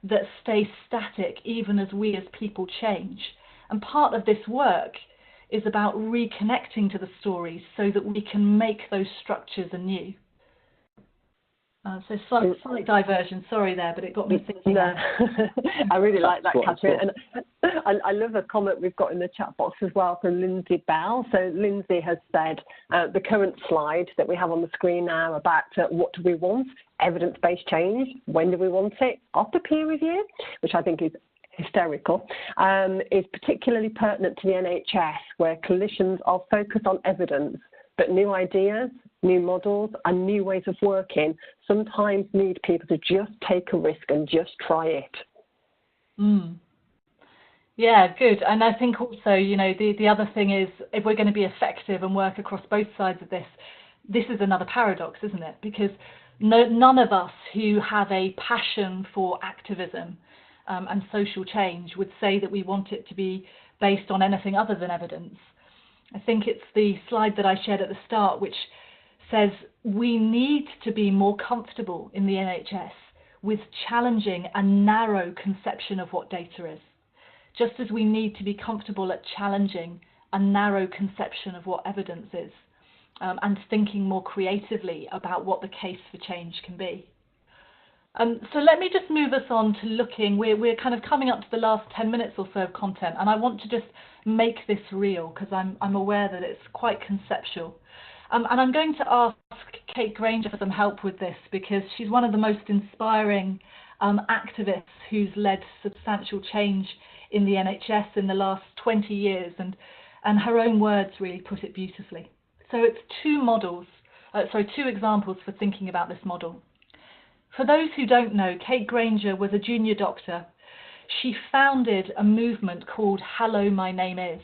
Speaker 2: that stay static even as we as people change. And part of this work is about reconnecting to the stories so that we can make those structures anew. So slight diversion, sorry there, but it got me thinking.
Speaker 1: No. I really like that, Katherine. And I love a comment we've got in the chat box as well from Lindsay Bell. So Lindsay has said the current slide that we have on the screen now about what do we want, evidence-based change, when do we want it, after peer review, which I think is hysterical, is particularly pertinent to the NHS, where clinicians are focused on evidence, but new ideas, new models and new ways of working sometimes need people to just take a risk and just try it.
Speaker 2: Yeah, good. And I think also, you know, the other thing is, if we're going to be effective and work across both sides of this, this is another paradox, isn't it? Because none of us who have a passion for activism and social change would say that we want it to be based on anything other than evidence. I think it's the slide that I shared at the start, which says we need to be more comfortable in the NHS with challenging a narrow conception of what data is, just as we need to be comfortable at challenging a narrow conception of what evidence is, and thinking more creatively about what the case for change can be. So let me just move us on to looking, we're kind of coming up to the last 10 minutes or so of content, and I want to just make this real because I'm aware that it's quite conceptual. And I'm going to ask Kate Grainger for some help with this because she's one of the most inspiring activists who's led substantial change in the NHS in the last 20 years, and her own words really put it beautifully. So it's two examples for thinking about this model. For those who don't know, Kate Grainger was a junior doctor. She founded a movement called Hello, My Name Is,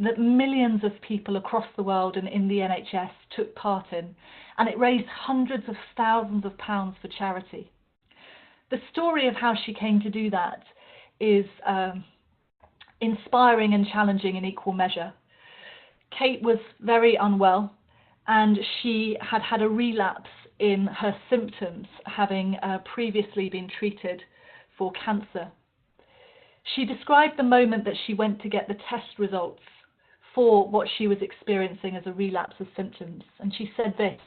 Speaker 2: that millions of people across the world and in the NHS took part in, and it raised hundreds of thousands of pounds for charity. The story of how she came to do that is inspiring and challenging in equal measure. Kate was very unwell, and she had had a relapse in her symptoms, having previously been treated for cancer. She described the moment that she went to get the test results for what she was experiencing as a relapse of symptoms, and she said this: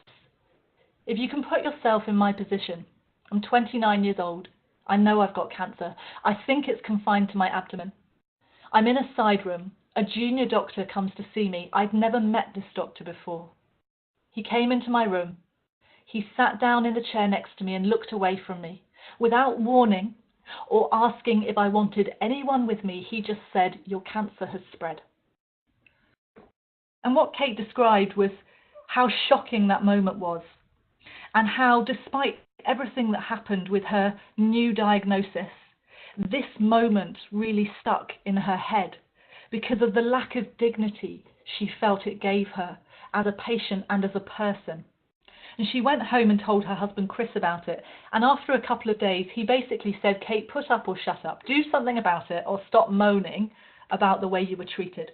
Speaker 2: "If you can put yourself in my position, I'm 29 years old, I know I've got cancer, I think it's confined to my abdomen. I'm in a side room, a junior doctor comes to see me, I'd never met this doctor before. He came into my room, he sat down in the chair next to me and looked away from me. Without warning or asking if I wanted anyone with me, he just said, 'Your cancer has spread.'" And what Kate described was how shocking that moment was, and how, despite everything that happened with her new diagnosis, this moment really stuck in her head because of the lack of dignity she felt it gave her as a patient and as a person. And she went home and told her husband Chris about it, and after a couple of days he basically said, "Kate, put up or shut up, do something about it or stop moaning about the way you were treated."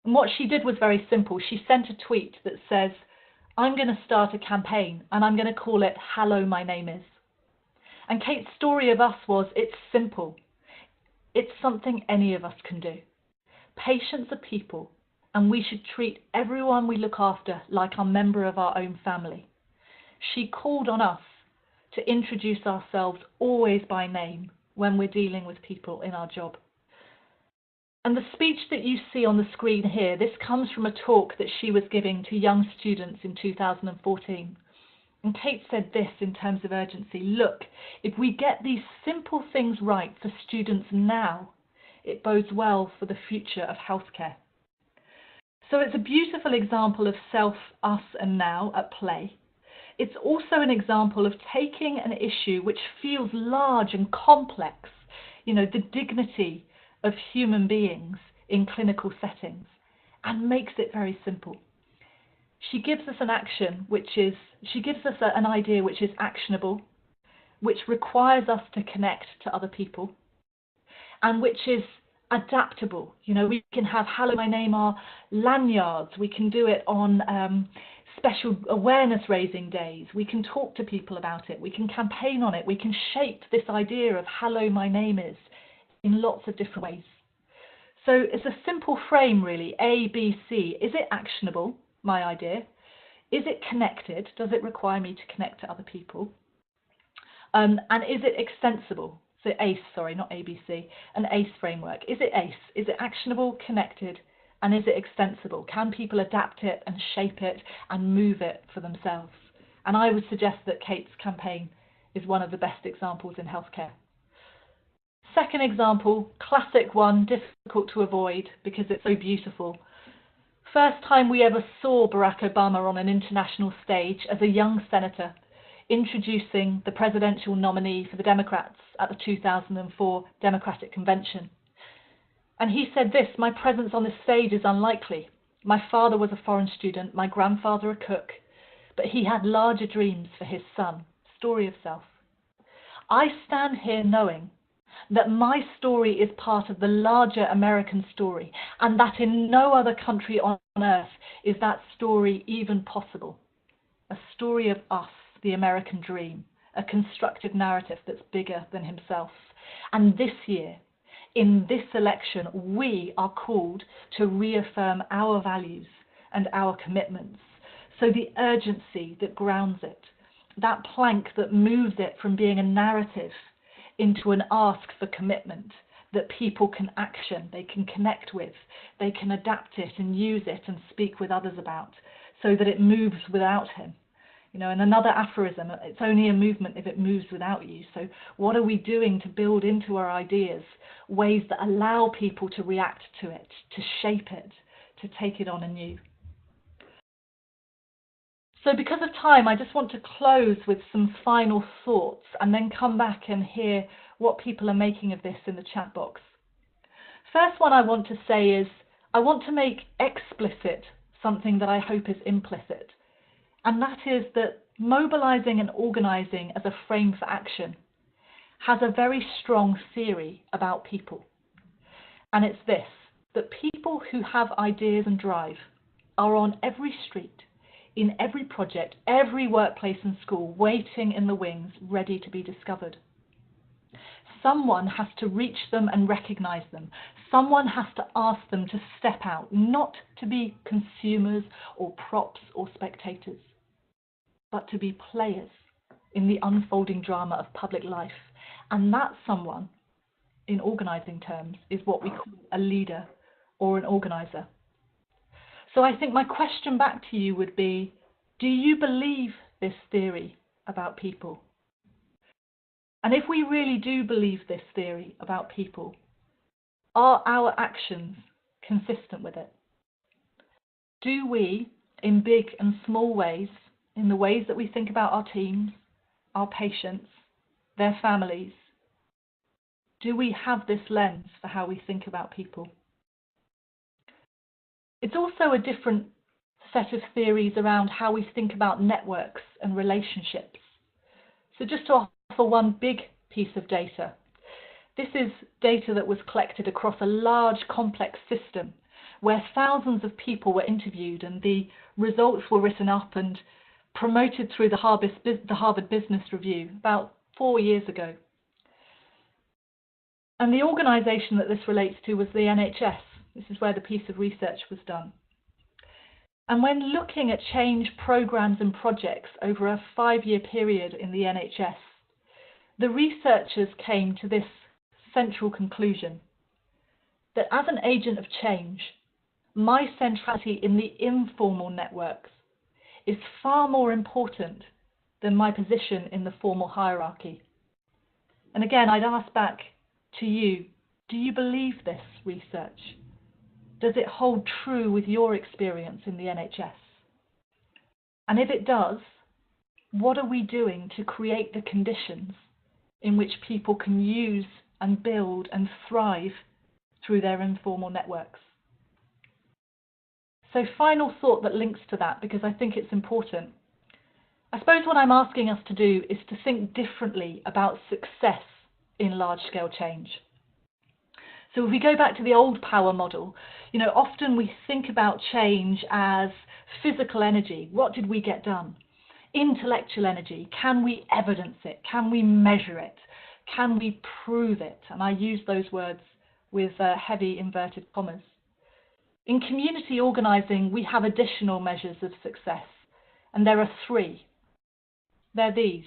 Speaker 2: And what she did was very simple. She sent a tweet that says, "I'm going to start a campaign and I'm going to call it Hello, My Name Is." And Kate's story of us was, it's simple. It's something any of us can do. Patients are people, and we should treat everyone we look after like a member of our own family. She called on us to introduce ourselves always by name when we're dealing with people in our job. And the speech that you see on the screen here, this comes from a talk that she was giving to young students in 2014. And Kate said this in terms of urgency: "Look, if we get these simple things right for students now, it bodes well for the future of healthcare." So it's a beautiful example of self, us, and now at play. It's also an example of taking an issue which feels large and complex, the dignity of human beings in clinical settings, and makes it very simple. She gives us an action she gives us an idea which is actionable, which requires us to connect to other people, and which is adaptable. We can have Hello, My Name Are lanyards, we can do it on special awareness raising days, we can talk to people about it, we can campaign on it, we can shape this idea of Hello, My Name Is in lots of different ways. So it's a simple frame really, A, B, C. Is it actionable, my idea? Is it connected? Does it require me to connect to other people? And is it extensible? So ACE, sorry, not ABC, an ACE framework. Is it ACE? Is it actionable, connected, and is it extensible? Can people adapt it and shape it and move it for themselves? And I would suggest that Kate's campaign is one of the best examples in healthcare. Second example, classic one, difficult to avoid because it's so beautiful. First time we ever saw Barack Obama on an international stage as a young senator, introducing the presidential nominee for the Democrats at the 2004 Democratic Convention. And he said this: "My presence on this stage is unlikely. My father was a foreign student, my grandfather a cook, but he had larger dreams for his son." Story of self. I stand here knowing that my story is part of the larger American story, and that in no other country on earth is that story even possible. A story of us, the American dream, a constructed narrative that's bigger than himself. And this year, in this election, we are called to reaffirm our values and our commitments. So the urgency that grounds it, that plank that moves it from being a narrative into an ask for commitment that people can action, they can connect with, they can adapt it and use it and speak with others about, so that it moves without him. You know, and another aphorism, it's only a movement if it moves without you. So what are we doing to build into our ideas ways that allow people to react to it, to shape it, to take it on anew? So because of time, I just want to close with some final thoughts and then come back and hear what people are making of this in the chat box. First one I want to say is, I want to make explicit something that I hope is implicit. And that is that mobilizing and organizing as a frame for action has a very strong theory about people. And it's this, that people who have ideas and drive are on every street, in every project, every workplace and school, waiting in the wings, ready to be discovered. Someone has to reach them and recognize them. Someone has to ask them to step out, not to be consumers or props or spectators, but to be players in the unfolding drama of public life. And that someone, in organizing terms, is what we call a leader or an organizer. So I think my question back to you would be, do you believe this theory about people? And if we really do believe this theory about people, are our actions consistent with it? Do we, in big and small ways, in the ways that we think about our teams, our patients, their families, do we have this lens for how we think about people? It's also a different set of theories around how we think about networks and relationships. So just to offer one big piece of data, this is data that was collected across a large complex system where thousands of people were interviewed and the results were written up and promoted through the Harvard Business Review about 4 years ago. And the organisation that this relates to was the NHS. This is where the piece of research was done. And when looking at change programs and projects over a 5-year period in the NHS, the researchers came to this central conclusion, that as an agent of change, my centrality in the informal networks is far more important than my position in the formal hierarchy. And again, I'd ask back to you, do you believe this research? Does it hold true with your experience in the NHS? And if it does, what are we doing to create the conditions in which people can use and build and thrive through their informal networks? So final thought that links to that, because I think it's important. I suppose what I'm asking us to do is to think differently about success in large-scale change. So if we go back to the old power model, you know, often we think about change as physical energy. What did we get done? Intellectual energy. Can we evidence it? Can we measure it? Can we prove it? And I use those words with heavy inverted commas. In community organising, we have additional measures of success, and there are 3. They're these.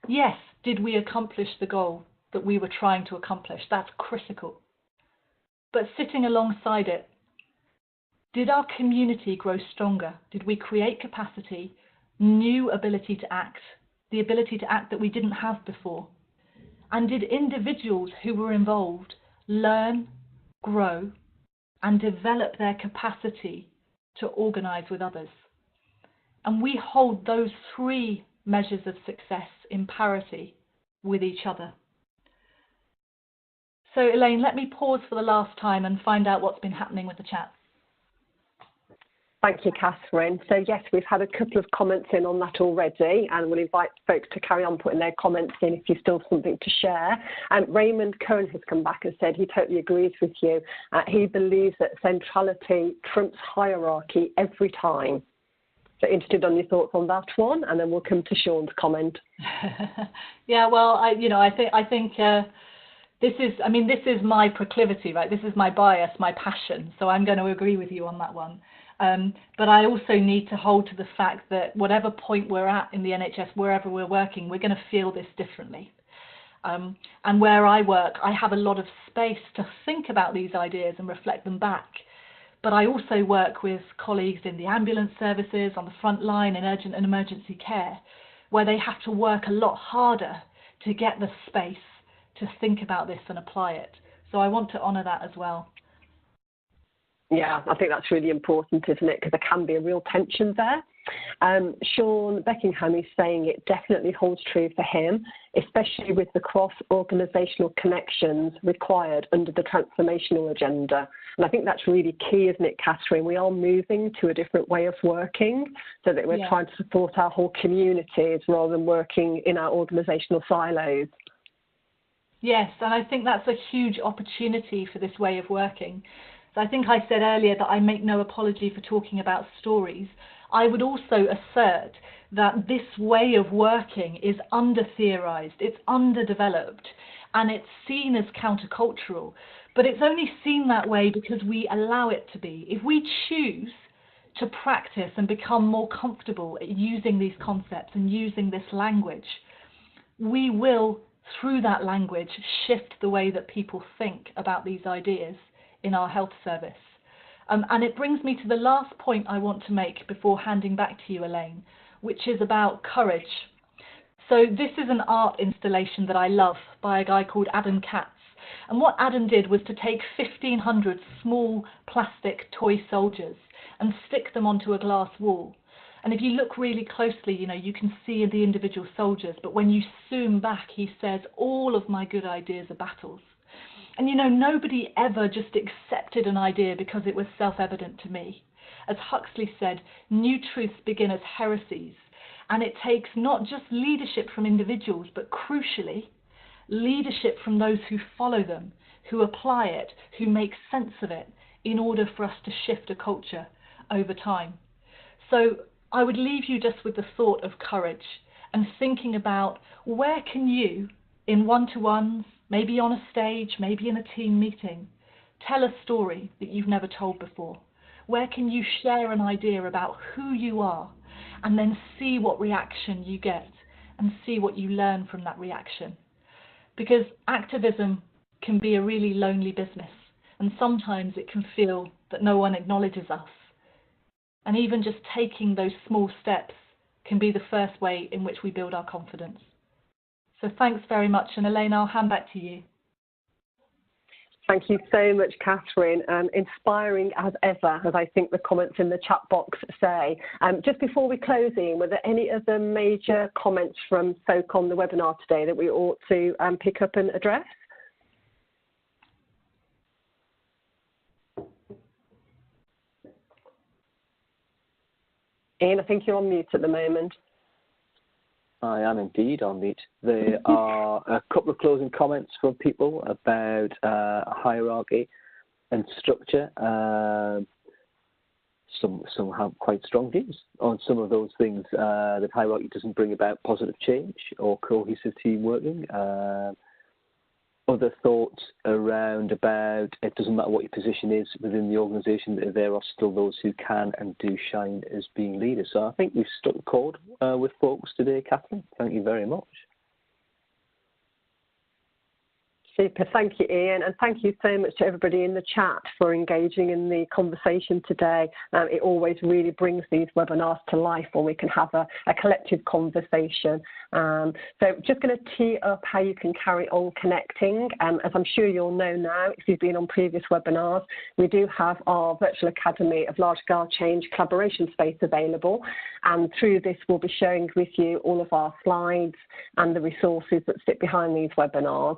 Speaker 2: Yes, did we accomplish the goal that we were trying to accomplish? That's critical. But sitting alongside it, did our community grow stronger? Did we create capacity, new ability to act, the ability to act that we didn't have before? And did individuals who were involved learn, grow, and develop their capacity to organise with others? And we hold those 3 measures of success in parity with each other. So Elaine, let me pause for the last time and find out what's been happening with the chat.
Speaker 1: Thank you, Katherine. So yes, we've had a couple of comments in on that already, and we'll invite folks to carry on putting their comments in if you still have something to share. Raymond Cohen has come back and said he totally agrees with you. He believes that centrality trumps hierarchy every time. So interested on your thoughts on that one, and then we'll come to Sean's comment.
Speaker 2: Yeah, well, I think this is my proclivity, right? This is my bias, my passion. So I'm going to agree with you on that one. But I also need to hold to the fact that whatever point we're at in the NHS, wherever we're working, we're going to feel this differently. And where I work, I have a lot of space to think about these ideas and reflect them back. But I also work with colleagues in the ambulance services, on the front line in urgent and emergency care, where they have to work a lot harder to get the space to think about this and apply it. So I want to honour that as well.
Speaker 1: Yeah, I think that's really important, isn't it? Because there can be a real tension there. Sean Beckingham is saying it definitely holds true for him, especially with the cross-organisational connections required under the transformational agenda. And I think that's really key, isn't it, Katherine? We are moving to a different way of working so that we're trying to support our whole communities rather than working in our organisational silos.
Speaker 2: Yes, and I think that's a huge opportunity for this way of working. So I think I said earlier that I make no apology for talking about stories. I would also assert that this way of working is under-theorized, it's underdeveloped, and it's seen as countercultural. But it's only seen that way because we allow it to be. If we choose to practice and become more comfortable at using these concepts and using this language, we will, through that language, shift the way that people think about these ideas in our health service. And it brings me to the last point I want to make before handing back to you, Elaine, which is about courage. So this is an art installation that I love by a guy called Adam Katz. And what Adam did was to take 1,500 small plastic toy soldiers and stick them onto a glass wall. And if you look really closely, you can see the individual soldiers. But when you zoom back, he says, all of my good ideas are battles. And nobody ever just accepted an idea because it was self-evident to me. As Huxley said, new truths begin as heresies. And it takes not just leadership from individuals, but crucially, leadership from those who follow them, who apply it, who make sense of it, in order for us to shift a culture over time. So I would leave you just with the thought of courage and thinking about where can you, in one-to-ones, maybe on a stage, maybe in a team meeting, tell a story that you've never told before? Where can you share an idea about who you are and then see what reaction you get and see what you learn from that reaction? Because activism can be a really lonely business, and sometimes it can feel that no one acknowledges us. And even just taking those small steps can be the first way in which we build our confidence. So thanks very much, and Elaine, I'll hand back to you.
Speaker 1: Thank you so much, Katherine. Inspiring as ever, as I think the comments in the chat box say. Just before we close in, were there any other major comments from folk on the webinar today that we ought to pick up and address? Ian, I think you're on mute at the moment.
Speaker 3: I am indeed on mute. There are a couple of closing comments from people about hierarchy and structure. Some have quite strong views on some of those things, that hierarchy doesn't bring about positive change or cohesive team working. Other thoughts around about it doesn't matter what your position is within the organisation, there are still those who can and do shine as being leaders. So I think we've struck a chord with folks today, Katherine. Thank you very much.
Speaker 1: Super, thank you, Ian, and thank you so much to everybody in the chat for engaging in the conversation today. It always really brings these webinars to life when we can have a collective conversation. So just going to tee up how you can carry on connecting. As I'm sure you'll know now, if you've been on previous webinars, we do have our Virtual Academy of Large-Scale Change collaboration space available. And through this, we'll be sharing with you all of our slides and the resources that sit behind these webinars.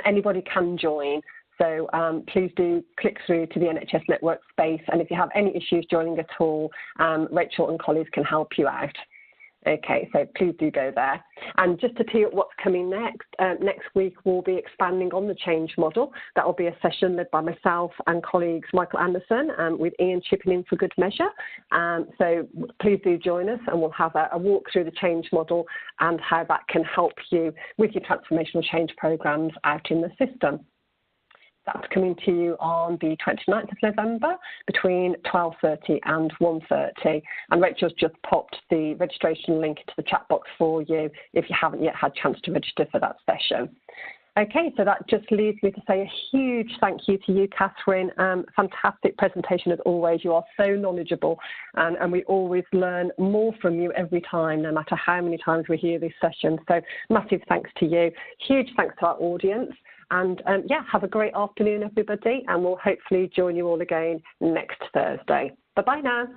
Speaker 1: Anybody can join, so please do click through to the NHS Lit Workspace, and if you have any issues joining at all, Rachel and colleagues can help you out. Okay, so please do go there. And just to tee up what's coming next, next week we'll be expanding on the change model. That will be a session led by myself and colleagues Michael Anderson, with Ian chipping in for good measure. So please do join us, and we'll have a walk through the change model and how that can help you with your transformational change programs out in the system. That's coming to you on the 29th of November between 12:30 and 1:30. And Rachel's just popped the registration link into the chat box for you if you haven't yet had a chance to register for that session. Okay, so that just leaves me to say a huge thank you to you, Katherine. Fantastic presentation as always. You are so knowledgeable, and we always learn more from you every time, no matter how many times we hear this session. So massive thanks to you. Huge thanks to our audience. And yeah, have a great afternoon, everybody, and we'll hopefully join you all again next Thursday. Bye-bye now.